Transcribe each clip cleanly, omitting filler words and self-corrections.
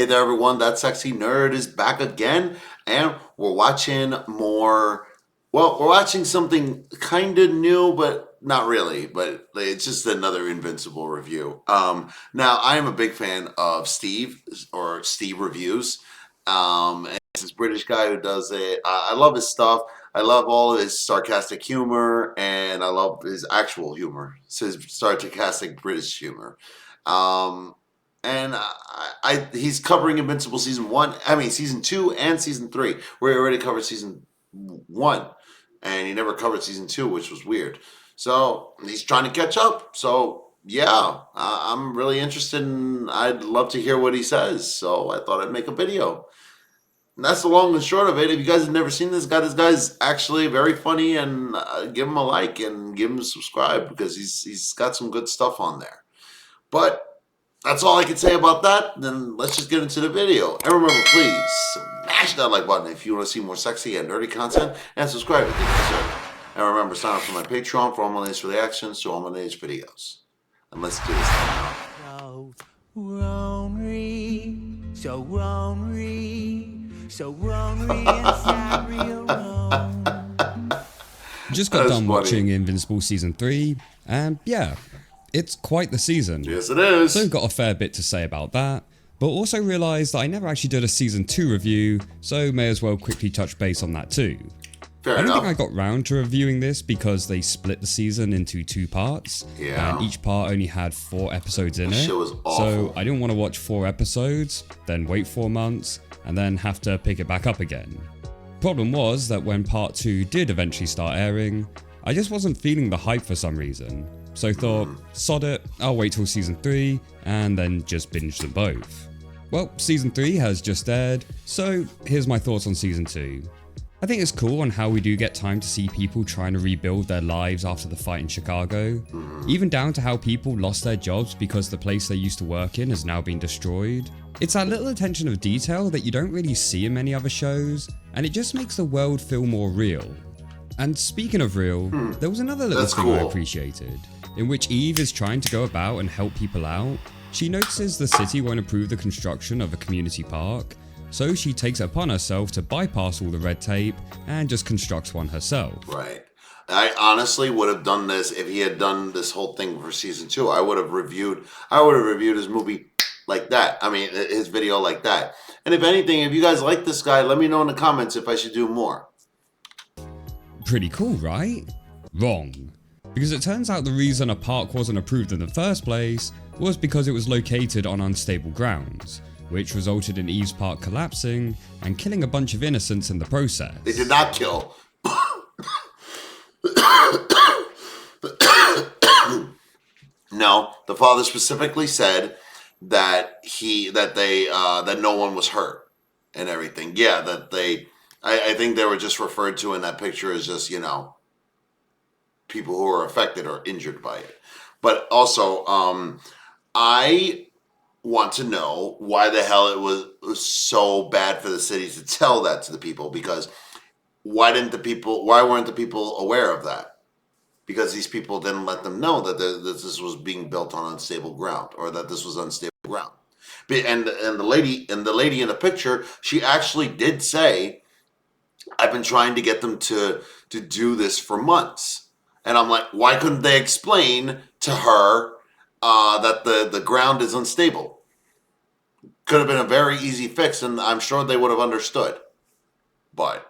Hey there, everyone. That sexy nerd is back again, and we're watching more. Well, we're watching something kind of new, but not really. But it's just another Invincible review. Now I am a big fan of Steve or Steve Reviews. And it's this British guy who does it. I love his stuff. I love all of his sarcastic humor, and I love his actual humor. So his sarcastic British humor. Um, and he's covering Invincible season one. I mean, season two and season three. We already covered season one, and he never covered season two, which was weird. So he's trying to catch up. So yeah, I'm really interested, and I'd love to hear what he says. So I thought I'd make a video. And that's the long and short of it. If you guys have never seen this guy's actually very funny, and give him a like and give him a subscribe because he's got some good stuff on there. But that's all I can say about that. Then let's just get into the video. And remember, please smash that like button if you want to see more sexy and nerdy content, and subscribe if you deserve. And remember, sign up for my Patreon for all my latest reactions to all my latest videos. And let's do this now. So ornery, so ornery, so ornery and real wrong. Just got done watching Invincible season 3, and yeah, it's quite the season. Yes, it is. So got a fair bit to say about that, but also realised that I never actually did a season 2 review, so may as well quickly touch base on that too. Fair I don't enough. think I got round to reviewing this because they split the season into 2 parts, Yeah. and each part only had 4 episodes in it. Shit was awful. So I didn't want to watch 4 episodes, then wait 4 months, and then have to pick it back up again. Problem was that when part 2 did eventually start airing, I just wasn't feeling the hype for some reason. So thought, sod it, I'll wait till season 3, and then just binge them both. Well, season 3 has just aired, so here's my thoughts on season 2. I think it's cool on how we do get time to see people trying to rebuild their lives after the fight in Chicago, even down to how people lost their jobs because the place they used to work in has now been destroyed. It's that little attention of detail that you don't really see in many other shows, and it just makes the world feel more real. And speaking of real, there was another little thing I appreciated, in which Eve is trying to go about and help people out. She notices the city won't approve the construction of a community park, so she takes it upon herself to bypass all the red tape and just constructs one herself. Right. I honestly would have done this if he had done this whole thing for season 2. I would have reviewed his movie like that. I mean, his video like that. And if anything, if you guys like this guy, let me know in the comments if I should do more. Pretty cool, right? Wrong. Because it turns out the reason a park wasn't approved in the first place was because it was located on unstable grounds, which resulted in Eve's park collapsing and killing a bunch of innocents in the process. They did not kill. No, the father specifically said that that no one was hurt and everything. Yeah, that I think they were just referred to in that picture as just, people who were affected or injured by it. But also, I want to know why the hell it was so bad for the city to tell that to the people, because why weren't the people aware of that? Because these people didn't let them know that this was being built on unstable ground, or that this was unstable ground. And the lady in the picture, she actually did say, I've been trying to get them to do this for months. And I'm like, why couldn't they explain to her that the ground is unstable? Could have been a very easy fix, and I'm sure they would have understood. But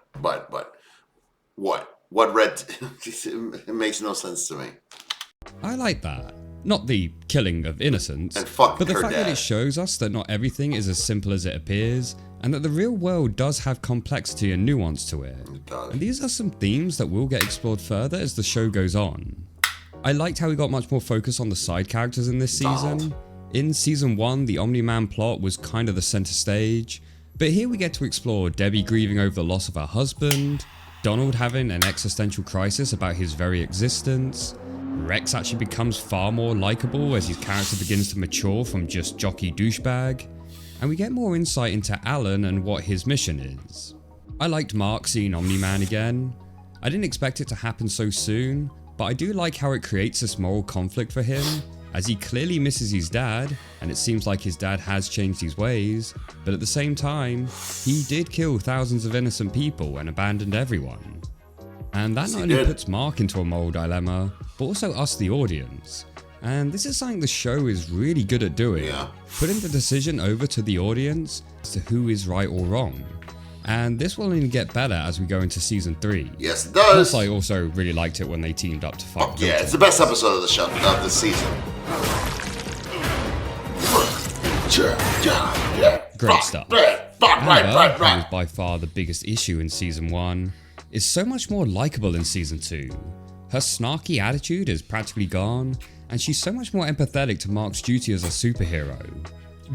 what red? It makes no sense to me. I like that. Not the killing of innocents, And fuck but the her fact that dad. it shows us that not everything is as simple as it appears, and that the real world does have complexity and nuance to it. It does. And these are some themes that will get explored further as the show goes on. I liked how we got much more focus on the side characters in this season. In season 1, the Omni-Man plot was kind of the center stage, but here we get to explore Debbie grieving over the loss of her husband, Donald having an existential crisis about his very existence, Rex actually becomes far more likable as his character begins to mature from just jockey douchebag, and we get more insight into Alan and what his mission is. I liked Mark seeing Omni-Man again. I didn't expect it to happen so soon, but I do like how it creates this moral conflict for him, as he clearly misses his dad, and it seems like his dad has changed his ways, but at the same time, he did kill thousands of innocent people and abandoned everyone. And that not only puts Mark into a moral dilemma, but also us, the audience. And this is something the show is really good at doing, putting the decision over to the audience as to who is right or wrong. And this will only get better as we go into season 3. Yes, it does. Plus, I also really liked it when they teamed up to fight. Yeah, it's the best episode of the show of this season. Great stuff. Amber, who was by far the biggest issue in season 1, is so much more likable in season 2. Her snarky attitude is practically gone, and she's so much more empathetic to Mark's duty as a superhero.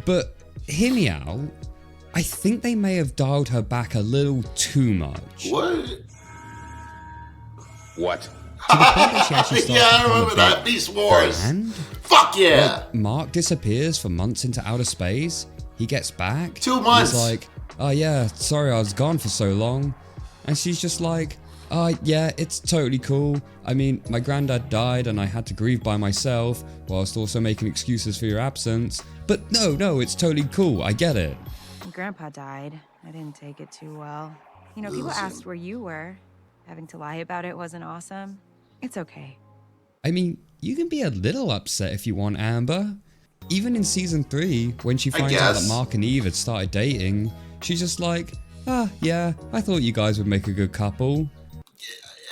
But hear me out. I think they may have dialed her back a little too much. What? To the point that she actually starts I remember that. Beast Wars. And Fuck yeah. Mark disappears for months into outer space. He gets back. 2 months. He's like, oh yeah, sorry I was gone for so long. And she's just like, oh yeah, it's totally cool. I mean, my granddad died and I had to grieve by myself whilst also making excuses for your absence. But no, it's totally cool. I get it. Grandpa died. I didn't take it too well. You know, people asked where you were. Having to lie about it wasn't awesome. It's okay. I mean, you can be a little upset if you want, Amber. Even in season 3, when she finds out that Mark and Eve had started dating, she's just like, yeah, I thought you guys would make a good couple.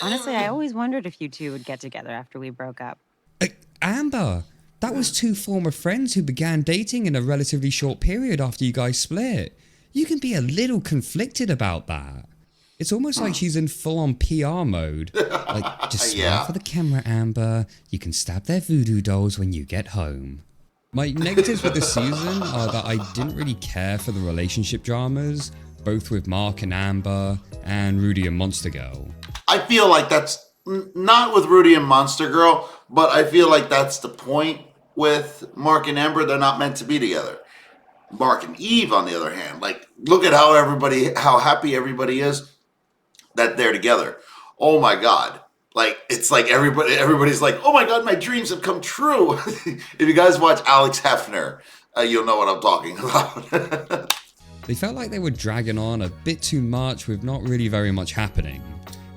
Honestly, I always wondered if you two would get together after we broke up. Amber, that was 2 former friends who began dating in a relatively short period after you guys split. You can be a little conflicted about that. It's almost like she's in full-on PR mode. Like, just smile for the camera, Amber. You can stab their voodoo dolls when you get home. My negatives with this season are that I didn't really care for the relationship dramas, both with Mark and Amber, and Rudy and Monster Girl. I feel like that's not with Rudy and Monster Girl, but I feel like that's the point with Mark and Amber. They're not meant to be together. Mark and Eve, on the other hand, like, look at how happy everybody is that they're together. Oh my God. Like, it's like everybody's like, oh my God, my dreams have come true. If you guys watch Alex Hefner, you'll know what I'm talking about. They felt like they were dragging on a bit too much with not really very much happening.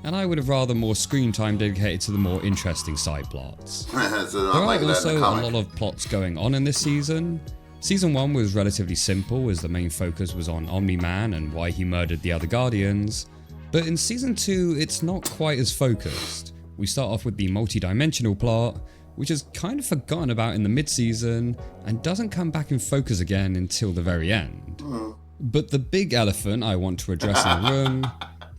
And I would have rather more screen time dedicated to the more interesting side plots. So there are like also a lot of plots going on in this season. Season 1 was relatively simple, as the main focus was on Omni-Man and why he murdered the other Guardians. But in Season 2, it's not quite as focused. We start off with the multi-dimensional plot, which is kind of forgotten about in the mid-season, and doesn't come back in focus again until the very end. But the big elephant I want to address in the room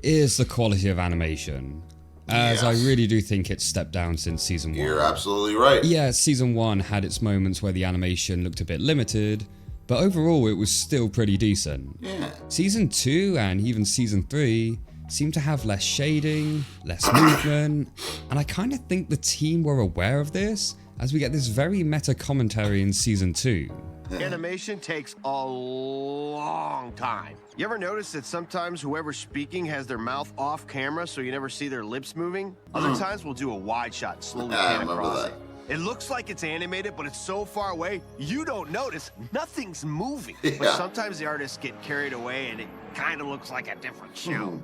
is the quality of animation, as I really do think it's stepped down since Season 1. You're absolutely right. Yeah, Season 1 had its moments where the animation looked a bit limited, but overall it was still pretty decent. Yeah. Season 2 and even Season 3 seem to have less shading, less movement, and I kind of think the team were aware of this, as we get this very meta commentary in Season 2. Animation takes a long time. You ever notice that sometimes whoever's speaking has their mouth off camera so you never see their lips moving? Other times we'll do a wide shot and slowly pan across it. It looks like it's animated, but it's so far away, you don't notice. Nothing's moving. But sometimes the artists get carried away and it kind of looks like a different show.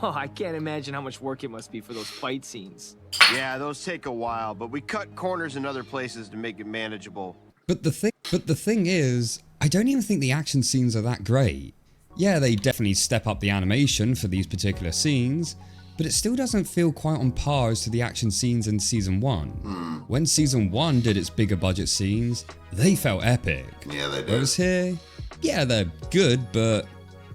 Oh, I can't imagine how much work it must be for those fight scenes. Yeah, those take a while, but we cut corners in other places to make it manageable. But the thing is, I don't even think the action scenes are that great. Yeah, they definitely step up the animation for these particular scenes, but it still doesn't feel quite on par as to the action scenes in Season 1. When Season 1 did its bigger budget scenes, they felt epic. Yeah, they did. Whereas here, yeah, they're good, but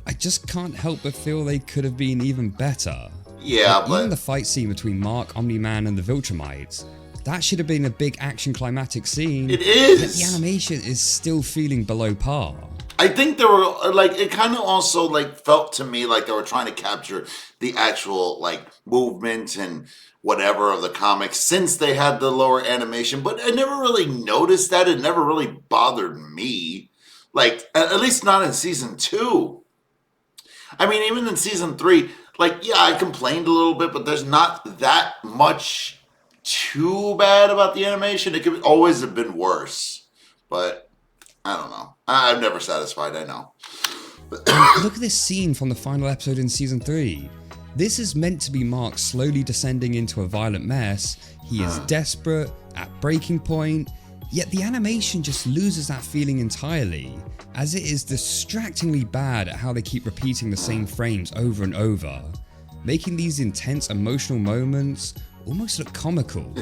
I just can't help but feel they could have been even better. Yeah, like, even the fight scene between Mark, Omni-Man, and the Viltrumites, that should have been a big action climatic scene. It is! But the animation is still feeling below par. I think there were, like, it kind of also, like, felt to me like they were trying to capture the actual, like, movement and whatever of the comics since they had the lower animation, but I never really noticed that. It never really bothered me. Like, at least not in Season 2. I mean, even in Season 3, like, yeah, I complained a little bit, but there's not that much too bad about the animation. It could always have been worse, but I don't know. I'm never satisfied. I know. Look at this scene from the final episode in season 3. This is meant to be Mark slowly descending into a violent mess. He is desperate, at breaking point, yet the animation just loses that feeling entirely, as it is distractingly bad at how they keep repeating the same frames over and over, making these intense emotional moments almost look comical.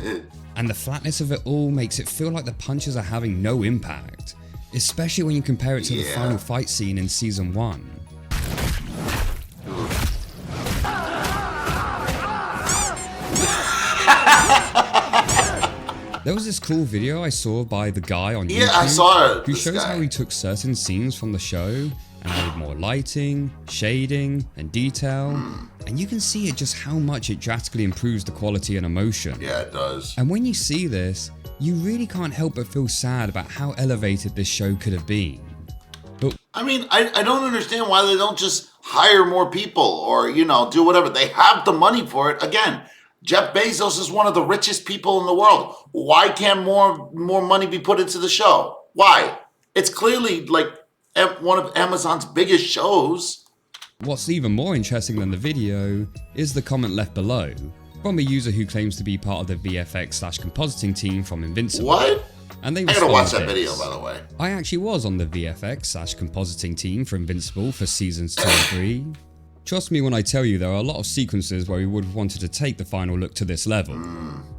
And the flatness of it all makes it feel like the punches are having no impact, especially when you compare it to the final fight scene in season 1. There was this cool video I saw by the guy on YouTube. Yeah, I saw it. Who shows how he took certain scenes from the show and added more lighting, shading, and detail. And you can see it just how much it drastically improves the quality and emotion. Yeah, it does. And when you see this, you really can't help but feel sad about how elevated this show could have been. But I mean, I don't understand why they don't just hire more people or, you know, do whatever. They have the money for it. Again, Jeff Bezos is one of the richest people in the world. Why can't more money be put into the show? Why? It's clearly like one of Amazon's biggest shows. what's even more interesting than the video is the comment left below from a user who claims to be part of the VFX/compositing team from Invincible. What? And they I gotta watch responded that this. video, by the way. I actually was on the VFX/compositing team for Invincible for seasons 2 and 3. Trust me when I tell you there are a lot of sequences where we would have wanted to take the final look to this level.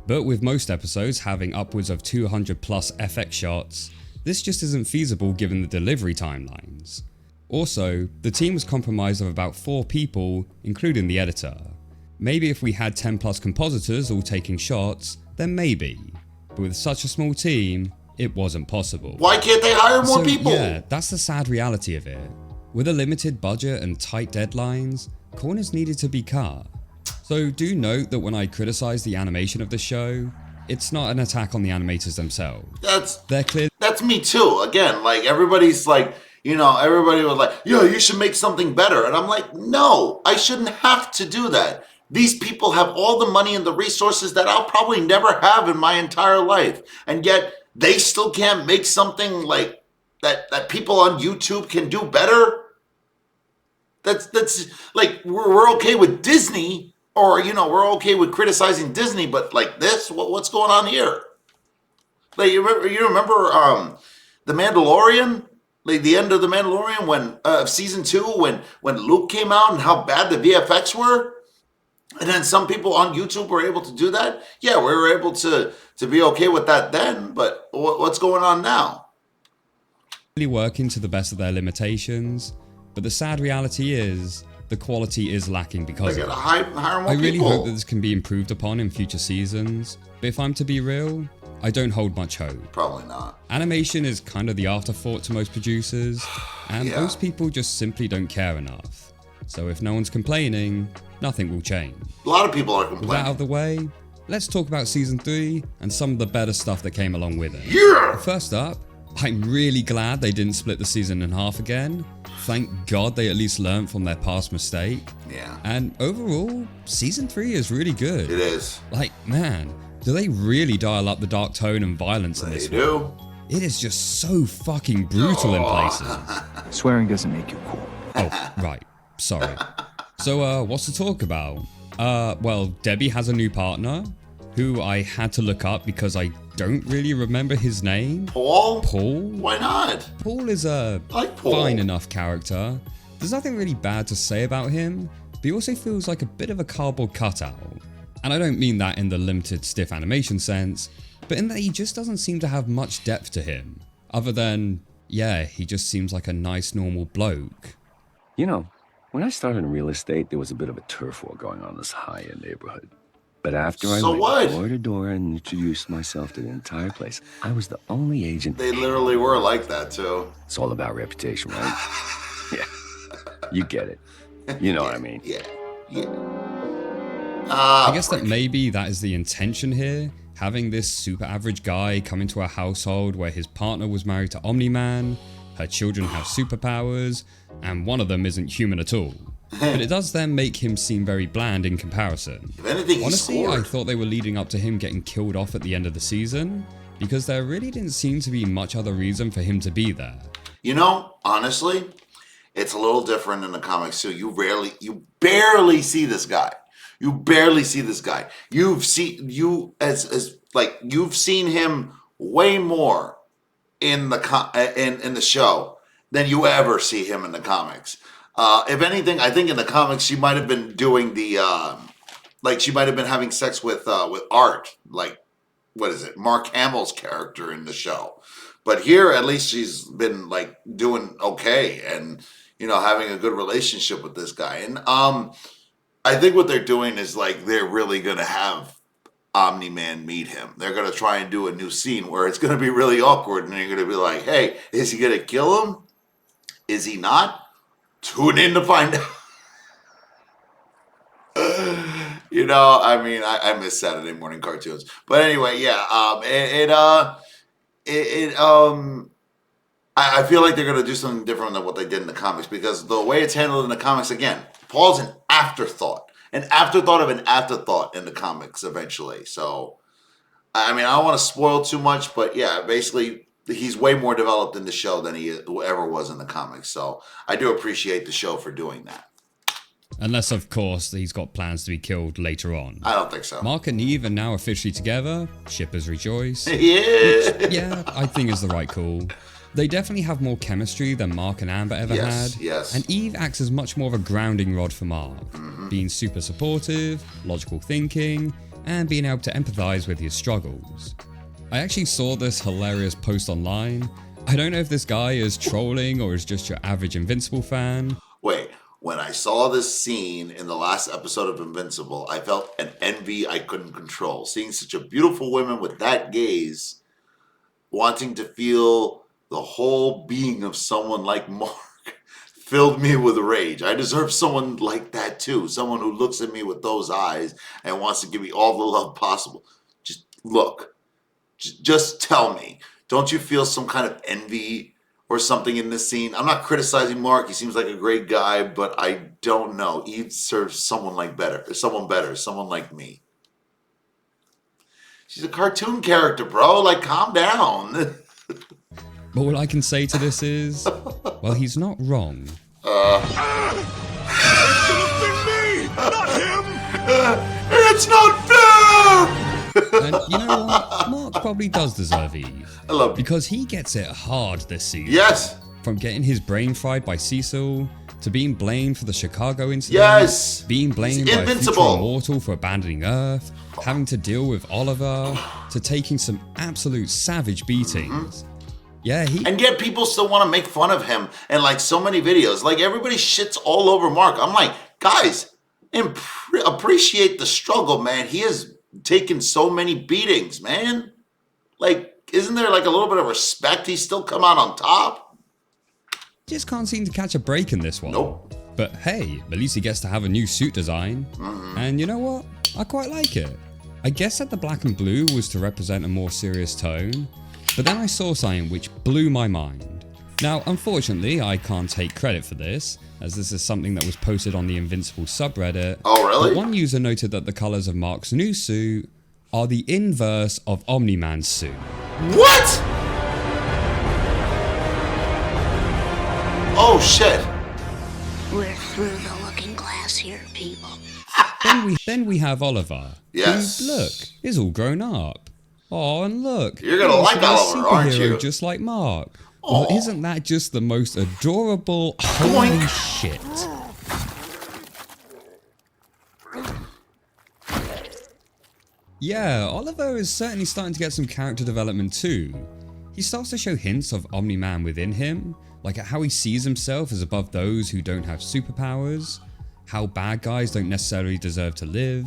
But with most episodes having upwards of 200 plus FX shots, this just isn't feasible given the delivery timelines. Also, the team was comprised of about 4 people, including the editor. Maybe if we had 10 plus compositors all taking shots, then maybe. But with such a small team, it wasn't possible. Why can't they hire more people? Yeah, that's the sad reality of it. With a limited budget and tight deadlines, corners needed to be cut. So do note that when I criticize the animation of the show, it's not an attack on the animators themselves. They're clear. That's me too. Again, like everybody's like, you know, everybody was like, yeah, you should make something better. And I'm like, no, I shouldn't have to do that. These people have all the money and the resources that I'll probably never have in my entire life. And yet they still can't make something like that people on YouTube can do better. That's like, we're okay with Disney, or, you know, we're okay with criticizing Disney, but like this, what's going on here? Like, you remember The Mandalorian? Like the end of The Mandalorian when season 2 when Luke came out and how bad the VFX were? And then some people on YouTube were able to do that? Yeah, we were able to be okay with that then, but what's going on now? Really working to the best of their limitations, but the sad reality is the quality is lacking because They of gotta it. hire more I really people. hope that this can be improved upon in future seasons, but if I'm to be real, I don't hold much hope. Probably not. Animation is kind of the afterthought to most producers, and Yeah. most people just simply don't care enough. So if no one's complaining, nothing will change. A lot of people are With that out complaining. of the way, let's talk about season 3 and some of the better stuff that came along with it. Yeah! First up, I'm really glad they didn't split the season in half again. Thank God they at least learned from their past mistake. Yeah, And overall, season 3 is really good. it is. Like, man, do they really dial up the dark tone and violence in They this do. one? It is just so fucking brutal in places. Swearing doesn't make you cool. Oh, right. Sorry. So, what's to talk about? Well, Debbie has a new partner who I had to look up because I don't really remember his name. Paul? Paul? Why not? Paul is a I like Paul. fine enough character. There's nothing really bad to say about him, but he also feels like a bit of a cardboard cutout. And I don't mean that in the limited stiff animation sense, but in that he just doesn't seem to have much depth to him. Other than, yeah, he just seems like a nice normal bloke. You know, when I started in real estate, there was a bit of a turf war going on in this high-end neighborhood. But after I So went what? door to door and introduced myself to the entire place, I was the only agent. They literally were like that too. It's all about reputation, right? Yeah, you get it. You know what I mean. Yeah. I guess that maybe that is the intention here, having this super average guy come into a household where his partner was married to Omni-Man, her children have superpowers, and one of them isn't human at all. but it does then make him seem very bland in comparison. If anything, he Honestly, scored. I thought they were leading up to him getting killed off at the end of the season, because there really didn't seem to be much other reason for him to be there. You know, honestly, it's a little different in the comics too. You barely see this guy. You barely see this guy. You've seen him way more in the in the show than you ever see him in the comics. If anything, I think in the comics she might have been doing the she might have been having sex with Art, like what is it, Mark Hamill's character in the show. But here, at least she's been like doing okay and having a good relationship with this guy. And I think what they're doing is like they're really gonna have Omni-Man meet him. They're gonna try and do a new scene where it's gonna be really awkward, and you're gonna be like, "Hey, is he gonna kill him? Is he not?" Tune in to find out. I mean, I miss Saturday morning cartoons. But anyway, yeah. I feel like they're gonna do something different than what they did in the comics, because the way it's handled in the comics, again, Paul's an afterthought of an afterthought in the comics eventually. So, I mean, I don't want to spoil too much, but yeah, basically, he's way more developed in the show than he ever was in the comics. So I do appreciate the show for doing that. Unless, of course, he's got plans to be killed later on. I don't think so. Mark and Eve are now officially together. Shippers rejoice. Yeah. Which, yeah, I think is the right call. They definitely have more chemistry than Mark and Amber ever had. Yes. And Eve acts as much more of a grounding rod for Mark, being super supportive, logical thinking, and being able to empathize with his struggles. I actually saw this hilarious post online. I don't know if this guy is trolling or is just your average Invincible fan. Wait, when I saw this scene in the last episode of Invincible, I felt an envy I couldn't control. Seeing such a beautiful woman with that gaze, wanting to feel the whole being of someone like Mark, filled me with rage. I deserve someone like that too. Someone who looks at me with those eyes and wants to give me all the love possible. Just look. Just tell me. Don't you feel some kind of envy or something in this scene? I'm not criticizing Mark. He seems like a great guy, but I don't know. Eve serves someone better, someone like me. She's a cartoon character, bro. Like, calm down. But what I can say to this is, well, he's not wrong. It's not fair! And you know what? Mark probably does deserve Eve. I love you. Because he gets it hard this season. Yes. From getting his brain fried by Cecil, to being blamed for the Chicago incident. Yes. Being blamed He's by a future invincible. immortal for abandoning Earth. Having to deal with Oliver. To taking some absolute savage beatings. Yeah, And yet people still want to make fun of him in like so many videos. Like everybody shits all over Mark. I'm like, guys, appreciate the struggle, man. He has taken so many beatings, man. Like, isn't there like a little bit of respect? He's still come out on top. just can't seem to catch a break in this one. Nope. But hey, at least he gets to have a new suit design. And you know what? I quite like it. I guess that the black and blue was to represent a more serious tone, but then I saw something which blew my mind. Now, unfortunately, I can't take credit for this, as this is something that was posted on the Invincible subreddit. Oh, really? But one user noted that the colors of Mark's new suit are the inverse of Omni-Man's suit. What? Oh, shit. We're through the looking glass here, people. Then we have Oliver. Yes. Who, look, is all grown up. Oh, and look. You're gonna he's like a Oliver, aren't superhero you? just like Mark. Well, Aw. isn't that just the most adorable holy shit? Yeah, Oliver is certainly starting to get some character development too. He starts to show hints of Omni-Man within him, like at how he sees himself as above those who don't have superpowers, how bad guys don't necessarily deserve to live,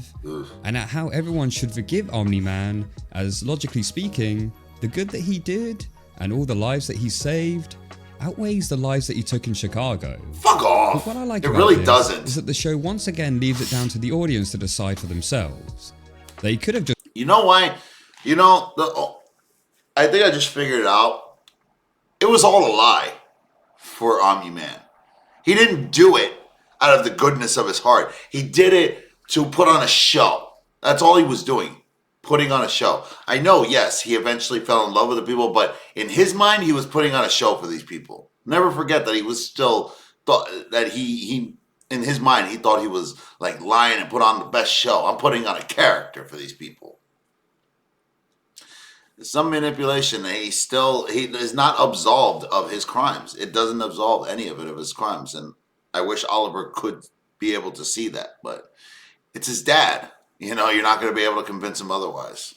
and at how everyone should forgive Omni-Man, as logically speaking, the good that he did and all the lives that he saved outweighs the lives that he took in Chicago. Fuck off. But what I like it about really this doesn't. is that the show once again leaves it down to the audience to decide for themselves. They could have just You know why? You know, I think I just figured it out. It was all a lie for Omni-Man. He didn't do it out of the goodness of his heart. He did it to put on a show. That's all he was doing, putting on a show. I know, yes, he eventually fell in love with the people, but in his mind, he was putting on a show for these people. Never forget that he was still thought that he in his mind he thought he was like lying and put on the best show. I'm putting on a character for these people. Some manipulation. He is not absolved of his crimes. It doesn't absolve any of his crimes, and I wish Oliver could be able to see that, but it's his dad. You know, you're not going to be able to convince him otherwise.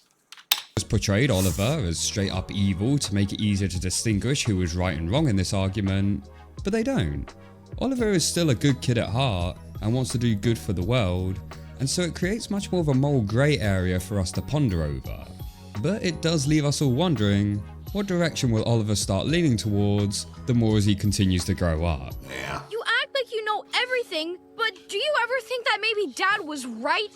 Portrayed Oliver as straight up evil to make it easier to distinguish who was right and wrong in this argument, but they don't. Oliver is still a good kid at heart and wants to do good for the world, and so it creates much more of a moral grey area for us to ponder over. But it does leave us all wondering, what direction will Oliver start leaning towards the more as he continues to grow up? Yeah. You act like you know everything, but do you ever think that maybe Dad was right?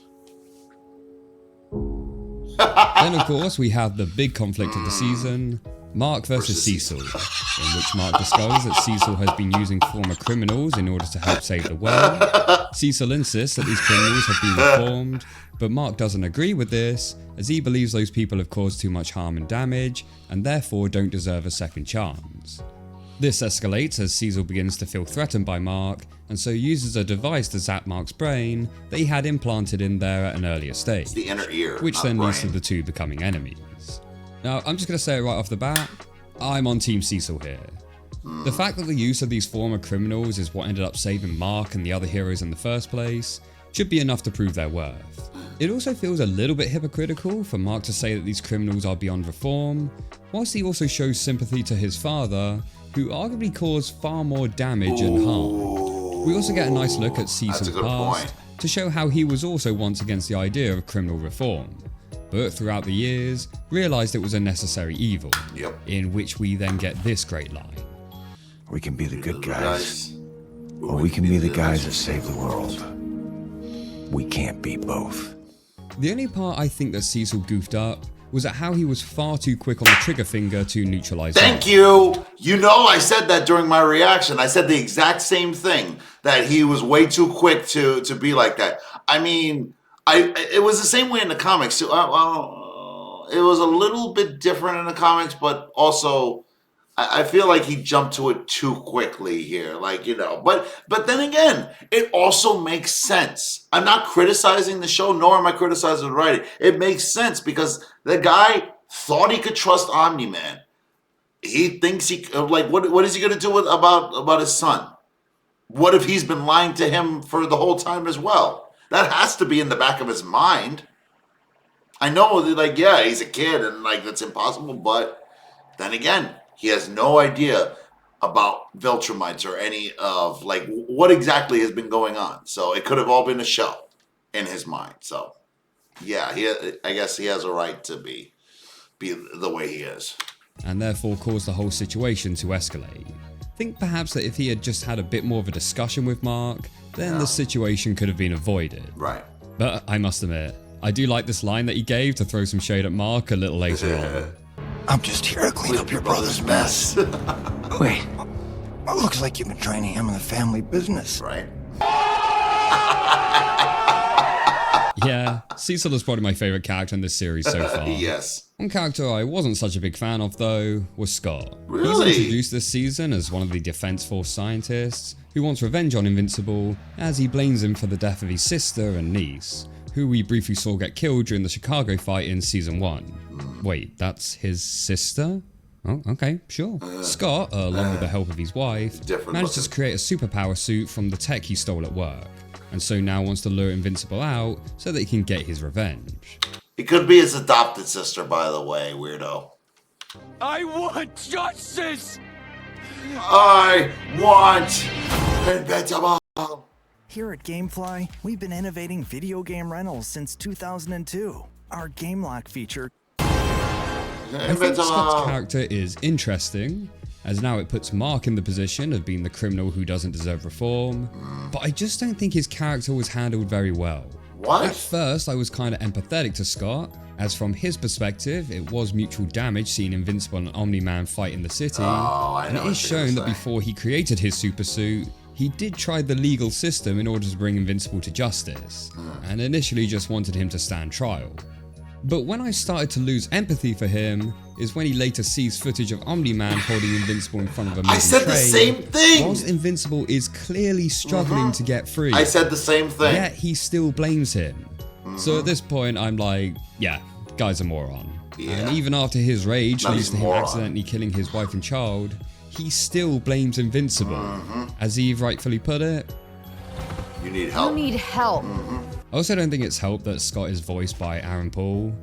Then of course we have the big conflict of the season, Mark versus Cecil, in which Mark discovers that Cecil has been using former criminals in order to help save the world. Cecil insists that these criminals have been reformed, but Mark doesn't agree with this, as he believes those people have caused too much harm and damage, and therefore don't deserve a second chance. This escalates as Cecil begins to feel threatened by Mark, and so uses a device to zap Mark's brain that he had implanted in there at an earlier stage, It's the inner ear, which not then brain. leads to the two becoming enemies. Now, I'm just going to say it right off the bat, I'm on Team Cecil here. The fact that the use of these former criminals is what ended up saving Mark and the other heroes in the first place should be enough to prove their worth. It also feels a little bit hypocritical for Mark to say that these criminals are beyond reform, whilst he also shows sympathy to his father, who arguably caused far more damage and harm. We also get a nice look at Cecil's past to show how he was also once against the idea of criminal reform, but throughout the years realised it was a necessary evil, in which we then get this great line. We can be the good guys, or we can be the guys that save the world. We can't be both. The only part I think that Cecil goofed up was at how he was far too quick on the trigger finger to neutralise Thank you. You know, I said that during my reaction. I said the exact same thing, that he was way too quick to be like that. I mean, it was the same way in the comics too. Well, it was a little bit different in the comics, but also I feel like he jumped to it too quickly here. Like, you know, but then again, it also makes sense. I'm not criticizing the show, nor am I criticizing the writing. It makes sense because the guy thought he could trust Omni-Man. He thinks he like what is he going to do about his son? What if he's been lying to him for the whole time as well? That has to be in the back of his mind. I know that, like, yeah, he's a kid and like that's impossible, but then again, he has no idea about Viltrumites or any of like what exactly has been going on. So it could have all been a show in his mind. So yeah, I guess he has a right to be the way he is. and therefore caused the whole situation to escalate. Think perhaps that if he had just had a bit more of a discussion with Mark, then the situation could have been avoided. Right. But I must admit, I do like this line that he gave to throw some shade at Mark a little later on. I'm just here to clean up your brother's mess. Wait, it looks like you've been trying to hammer the family business. Right. Yeah, Cecil is probably my favourite character in this series so far. Yes. One character I wasn't such a big fan of, though, was Scott. Really? He's introduced this season as one of the Defense Force scientists who wants revenge on Invincible as he blames him for the death of his sister and niece, who we briefly saw get killed during the Chicago fight in Season 1. Wait, that's his sister? Oh, okay, sure. Scott, along with the help of his wife, manages to create a superpower suit from the tech he stole at work, and so now wants to lure Invincible out so that he can get his revenge. It could be his adopted sister, by the way, weirdo. I want justice! I want Invincible! Here at Gamefly, we've been innovating video game rentals since 2002. Our Game Lock feature... I think Scott's character is interesting, as now it puts Mark in the position of being the criminal who doesn't deserve reform, but I just don't think his character was handled very well. What? At first, I was kind of empathetic to Scott, as from his perspective, it was mutual damage seeing Invincible and Omni-Man fight in the city, and it is shown that before he created his super suit, He did try the legal system in order to bring Invincible to justice, and initially just wanted him to stand trial. But when I started to lose empathy for him is when he later sees footage of Omni-Man holding Invincible in front of a moving I said the train, same thing! whilst Invincible is clearly struggling to get free. I said the same thing. Yet he still blames him. So at this point I'm like, yeah, guy's a moron. Yeah. And even after his rage leads to him moron. accidentally killing his wife and child, he still blames Invincible. As Eve rightfully put it, You need help. You need help. I also don't think it's helped that Scott is voiced by Aaron Paul.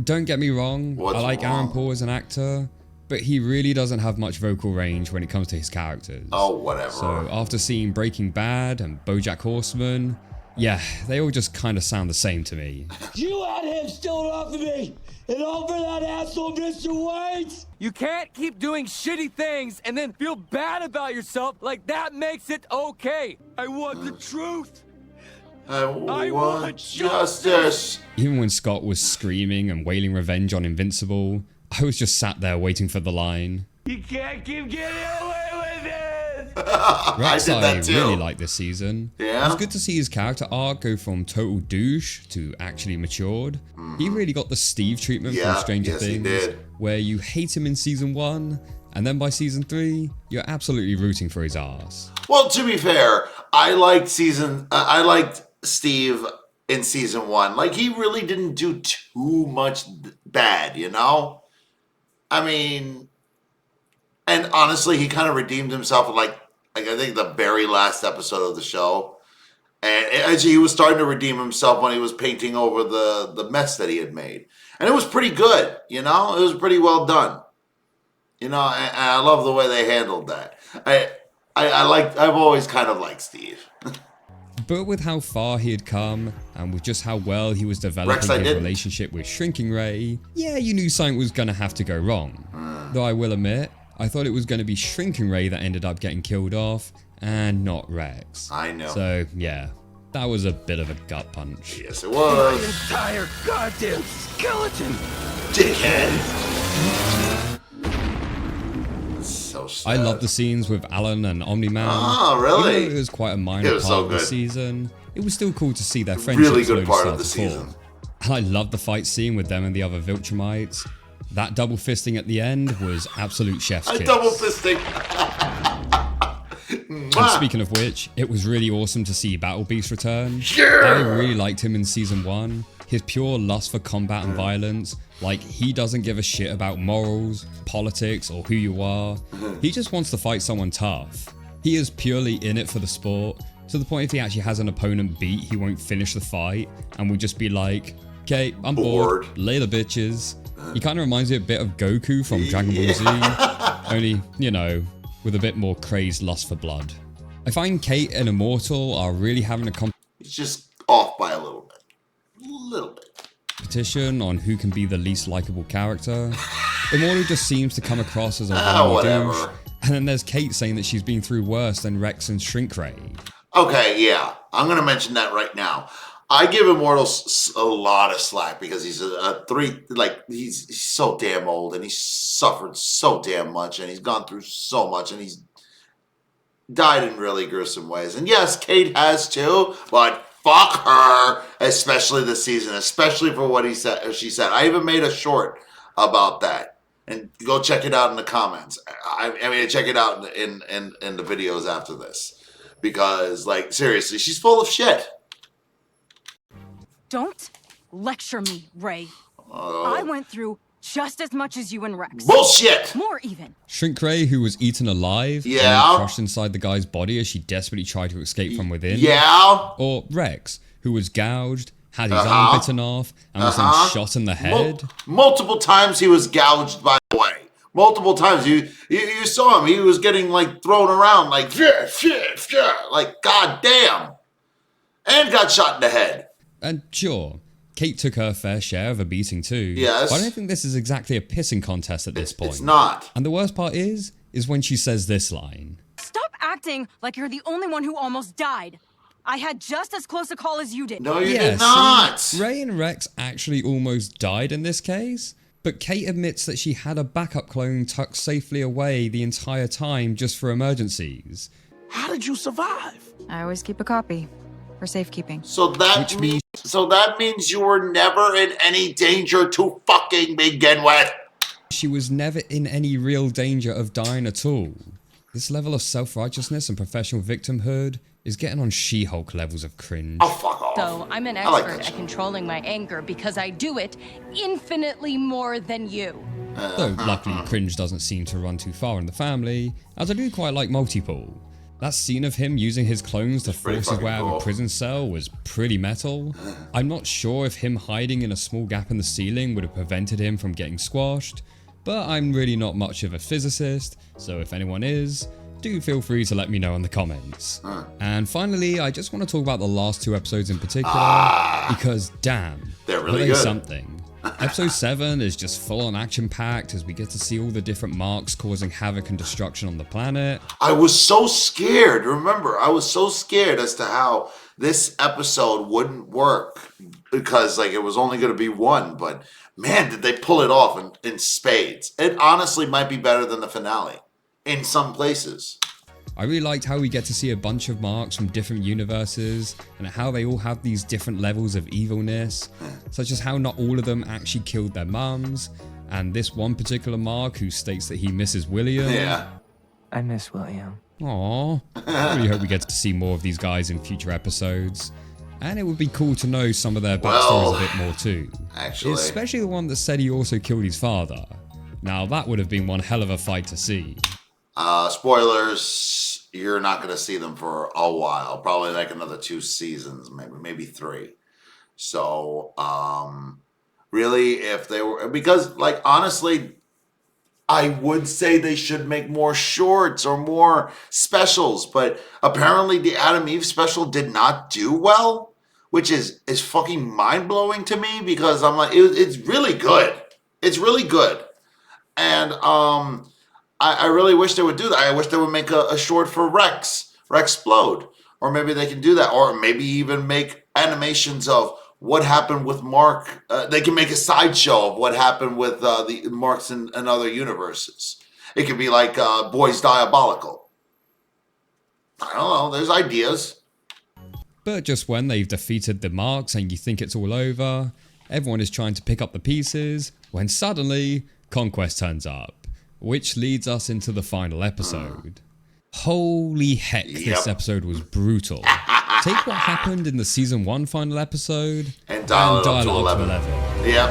Don't get me wrong, What's I like wrong? Aaron Paul as an actor, but he really doesn't have much vocal range when it comes to his characters. Oh, whatever. So after seeing Breaking Bad and BoJack Horseman, yeah, they all just kind of sound the same to me. You had him still off of me, and all for that asshole Mr. White. You can't keep doing shitty things and then feel bad about yourself like that makes it okay. I want the truth. I want justice. Even when Scott was screaming and wailing revenge on Invincible, I was just sat there waiting for the line. You can't keep getting away with it. Rex, I did that too. really like this season. Yeah? It was good to see his character arc go from total douche to actually matured. He really got the Steve treatment Yeah, from Stranger yes, he Things, did. where you hate him in season 1, and then by season 3, you're absolutely rooting for his ass. Well, to be fair, I liked Steve in season 1. Like, he really didn't do too much bad, you know? I mean, and honestly, he kind of redeemed himself like I think the very last episode of the show. And actually, he was starting to redeem himself when he was painting over the mess that he had made. And it was pretty good, you know? It was pretty well done. You know, and I love the way they handled that. I've always kind of liked Steve. But with how far he had come, and with just how well he was developing his relationship with Shrinking Ray, yeah, you knew something was gonna have to go wrong. Though I will admit, I thought it was gonna be Shrinking Ray that ended up getting killed off, and not Rex. I know. So, yeah, that was a bit of a gut punch. Yes, it was. The entire goddamn skeleton. Dickhead. So sad. I love the scenes with Alan and Omni-Man. Oh, really? Even though it was quite a minor It was part so of the good. season, it was still cool to see their friendship Really slowly good part start of the to form. season. And I love the fight scene with them and the other Viltrumites. That double fisting at the end was absolute chef's kiss. Double fisting. And speaking of which, it was really awesome to see Battle Beast return. Yeah! I really liked him in season 1. His pure lust for combat and violence, like he doesn't give a shit about morals, politics, or who you are. He just wants to fight someone tough. He is purely in it for the sport, to the point if he actually has an opponent beat, he won't finish the fight, and will just be like, okay, I'm bored. Later, bitches. He kind of reminds me a bit of Goku from Dragon Ball Z, only, you know, with a bit more crazed lust for blood. I find Kate and Immortal are really having a He's just off by a little bit. competition on who can be the least likable character. Immortal just seems to come across as a whiny douche. And then there's Kate saying that she's been through worse than Rex and Shrink Ray. Okay, yeah. I'm going to mention that right now. I give Immortal a lot of slack because he's he's so damn old and he's suffered so damn much and he's gone through so much and he's died in really gruesome ways. And yes, Kate has too, but fuck her, especially this season, especially for what she said. I even made a short about that. And go check it out in the comments. I mean, check it out in the videos after this. Because, like, seriously, she's full of shit. Don't lecture me, Ray. I went through just as much as you and Rex. Bullshit! More even. Shrink Ray, who was eaten alive, and then crushed inside the guy's body as she desperately tried to escape from within. Yeah. Or Rex, who was gouged, had his arm bitten off, and was then shot in the head. Multiple times he was gouged, by the way. Multiple times. You saw him. He was getting, like, thrown around, like, like, goddamn. And got shot in the head. And sure, Kate took her fair share of a beating too. Yes. But I don't think this is exactly a pissing contest at this point. It's not. And the worst part is when she says this line. Stop acting like you're the only one who almost died. I had just as close a call as you did. No, you did not. See, Ray and Rex actually almost died in this case. But Kate admits that she had a backup clone tucked safely away the entire time just for emergencies. How did you survive? I always keep a copy for safekeeping. So that means you were never in any danger to fucking begin with. She was never in any real danger of dying at all. This level of self-righteousness and professional victimhood is getting on She-Hulk levels of cringe. Oh, fuck off. So I'm an expert at controlling my anger because I do it infinitely more than you. Though luckily cringe doesn't seem to run too far in the family, as I do quite like Multiple. That scene of him using his clones to force his way out of a prison cell was pretty metal. I'm not sure if him hiding in a small gap in the ceiling would have prevented him from getting squashed, but I'm really not much of a physicist, so if anyone is, do feel free to let me know in the comments. And finally, I just want to talk about the last 2 episodes in particular, because damn, they're really they good. Something. Episode 7 is just full on action packed as we get to see all the different marks causing havoc and destruction on the planet. I was so scared. Remember, I was so scared as to how this episode wouldn't work because like it was only going to be 1, but man, did they pull it off in spades. It honestly might be better than the finale in some places. I really liked how we get to see a bunch of marks from different universes and how they all have these different levels of evilness, such as how not all of them actually killed their mums, and this one particular mark who states that he misses William. Yeah. I miss William. Aww. I really hope we get to see more of these guys in future episodes. And it would be cool to know some of their backstories a bit more too. Actually. Especially the one that said he also killed his father. Now that would have been one hell of a fight to see. Spoilers, you're not going to see them for a while. Probably like another 2 seasons, maybe 3. So, really, if they were... Because, like, honestly, I would say they should make more shorts or more specials. But apparently the Adam Eve special did not do well, which is fucking mind-blowing to me because I'm like, it's really good. It's really good. And, I really wish they would do that. I wish they would make a short for Rex Explode. Or maybe they can do that. Or maybe even make animations of what happened with Mark. They can make a sideshow of what happened with the Marks in other universes. It could be like Boys Diabolical. I don't know. There's ideas. But just when they've defeated the Marks and you think it's all over, everyone is trying to pick up the pieces, when suddenly Conquest turns up. Which leads us into the final episode. Holy heck, this episode was brutal. Take what happened in the season 1 final episode and dial it up to 11. Yep.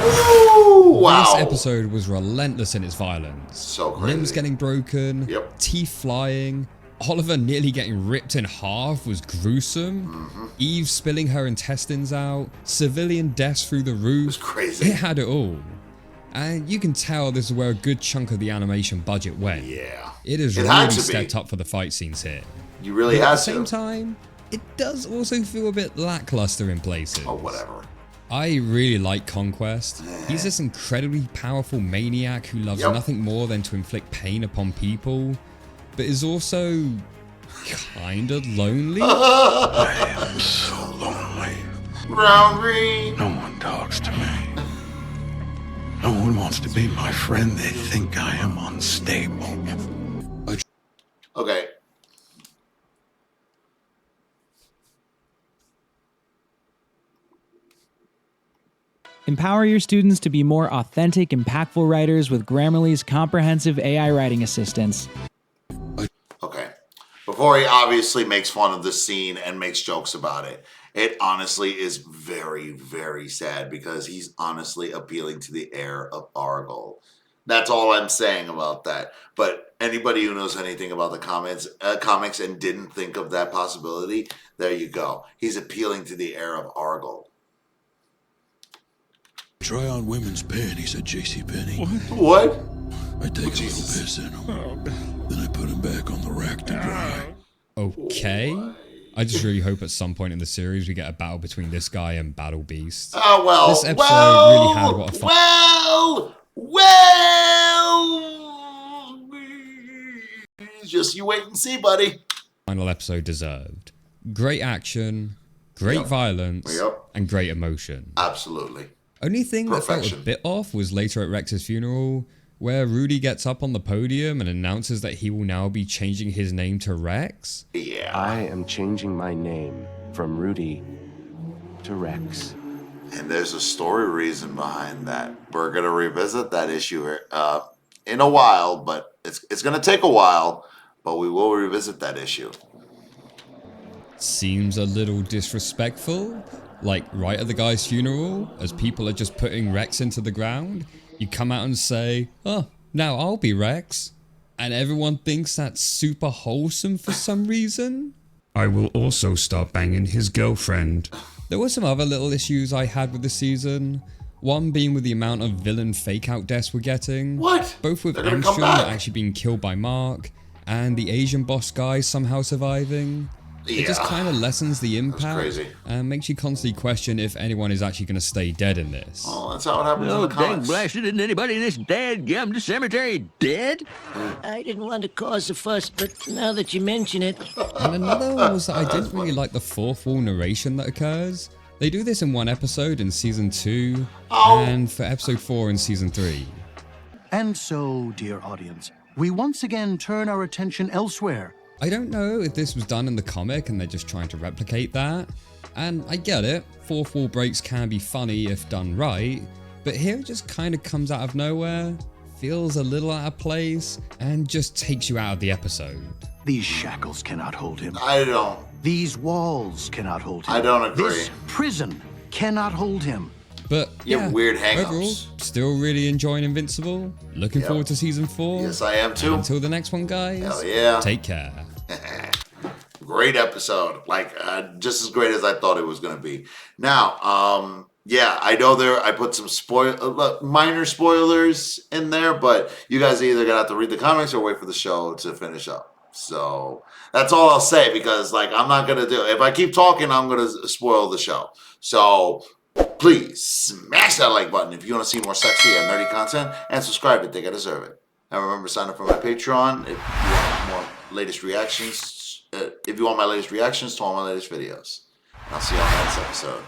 Ooh, wow. This episode was relentless in its violence. So crazy. Limbs getting broken, teeth flying, Oliver nearly getting ripped in half was gruesome. Eve spilling her intestines out, civilian deaths through the roof. It was crazy. It had it all. And you can tell this is where a good chunk of the animation budget went. Yeah. It has It really had to be. stepped up for the fight scenes here. You really But had at the same to. time, it does also feel a bit lackluster in places. Oh, whatever. I really like Conquest. He's this incredibly powerful maniac who loves nothing more than to inflict pain upon people, but is also kinda lonely. I am so lonely. Roundry. No one talks to me. No one wants to be my friend. They think I am unstable. Okay. Empower your students to be more authentic, impactful writers with Grammarly's comprehensive AI writing assistance. Okay. Before he obviously makes fun of the scene and makes jokes about it, it honestly is very, very sad because he's honestly appealing to the heir of Argyle. That's all I'm saying about that. But anybody who knows anything about the comics and didn't think of that possibility, there you go. He's appealing to the heir of Argyle. Try on women's panties at JCPenney. What? I take a little piss in them. Then I put them back on the rack to dry. Okay. I just really hope at some point in the series we get a battle between this guy and Battle Beast. Oh, well. This episode really had what a fun... Just you wait and see, buddy. Final episode deserved. Great action, great violence, and great emotion. Absolutely. Only thing that felt a Perfection. bit off was later at Rex's funeral, where Rudy gets up on the podium and announces that he will now be changing his name to Rex? Yeah. I am changing my name from Rudy to Rex. And there's a story reason behind that. We're going to revisit that issue in a while, but it's going to take a while, but we will revisit that issue. Seems a little disrespectful. Like right at the guy's funeral, as people are just putting Rex into the ground, you come out and say, oh, now I'll be Rex. And everyone thinks that's super wholesome for some reason. I will also start banging his girlfriend. There were some other little issues I had with the season. One being with the amount of villain fake-out deaths we're getting. What? Both with They're gonna Armstrong come back. actually being killed by Mark, and the Asian boss guy somehow surviving. It just Yeah. kind of lessens the impact crazy. and makes you constantly question if anyone is actually going to stay dead in this. Oh, that's how it happens in the comics. blasted, isn't anybody in this dadgum cemetery dead? I didn't want to cause a fuss, but now that you mention it... And another one was that I didn't really like the fourth wall narration that occurs. They do this in one episode in season 2, and for episode 4 in season 3. And so, dear audience, we once again turn our attention elsewhere. I don't know if this was done in the comic and they're just trying to replicate that. And I get it, fourth wall breaks can be funny if done right, but here it just kind of comes out of nowhere, feels a little out of place, and just takes you out of the episode. These shackles cannot hold him. I don't. These walls cannot hold him. I don't agree. This prison cannot hold him. But You have weird hang-ups. overall, still really enjoying Invincible. Looking forward to season 4. Yes, I am too. And until the next one, guys. Hell yeah. Take care. Great episode, like just as great as I thought it was going to be. Now, yeah, I know I put some minor spoilers in there, but you guys are either gonna have to read the comics or wait for the show to finish up. So that's all I'll say, because like I'm not gonna do. If I keep talking, I'm gonna spoil the show. So please smash that like button if you want to see more sexy and nerdy content, and subscribe if think I deserve it. And remember, sign up for my Patreon if you want more latest reactions. If you want my latest reactions to all my latest videos. And I'll see you on the next episode.